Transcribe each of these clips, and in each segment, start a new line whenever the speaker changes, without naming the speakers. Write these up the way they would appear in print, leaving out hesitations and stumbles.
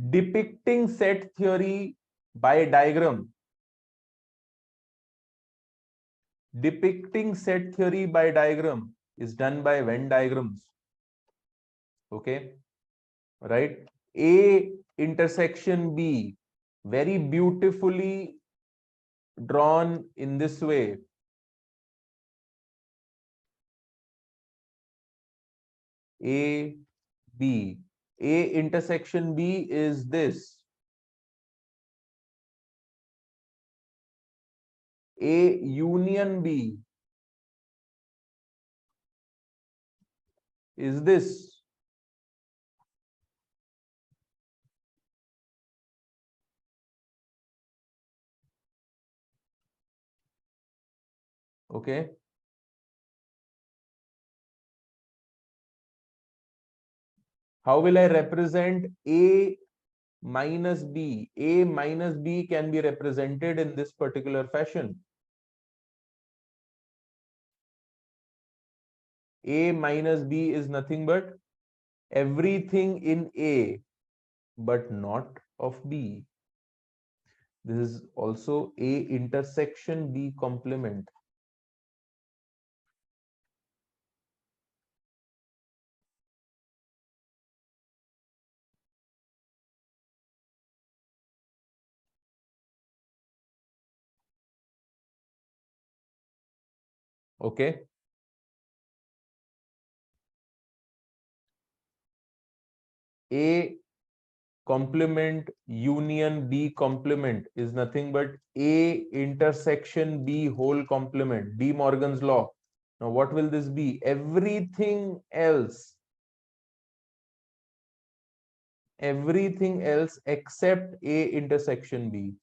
depicting set theory by diagram. Depicting set theory by diagram is done by Venn diagrams. Okay, right? A intersection B, very beautifully drawn in this way. A, B. A intersection B is this. A union B is this. Okay. How will I represent A minus B? A minus B can be represented in this particular fashion. A minus B is nothing but everything in A, but not of B. This is also A intersection B complement. Okay. A complement union B complement is nothing but A intersection B whole complement. De Morgan's law. Now what will this be? Everything else except A intersection B.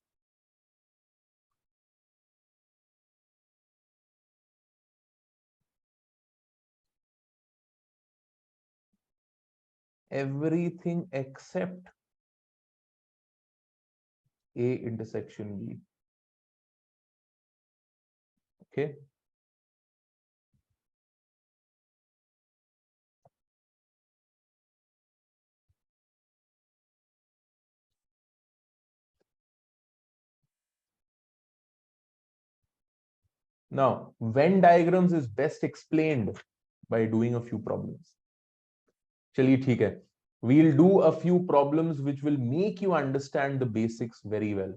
Everything except A intersection B. Okay. Now, Venn diagrams is best explained by doing a few problems. चलिए ठीक है. We'll do a few problems which will make you understand the basics very well.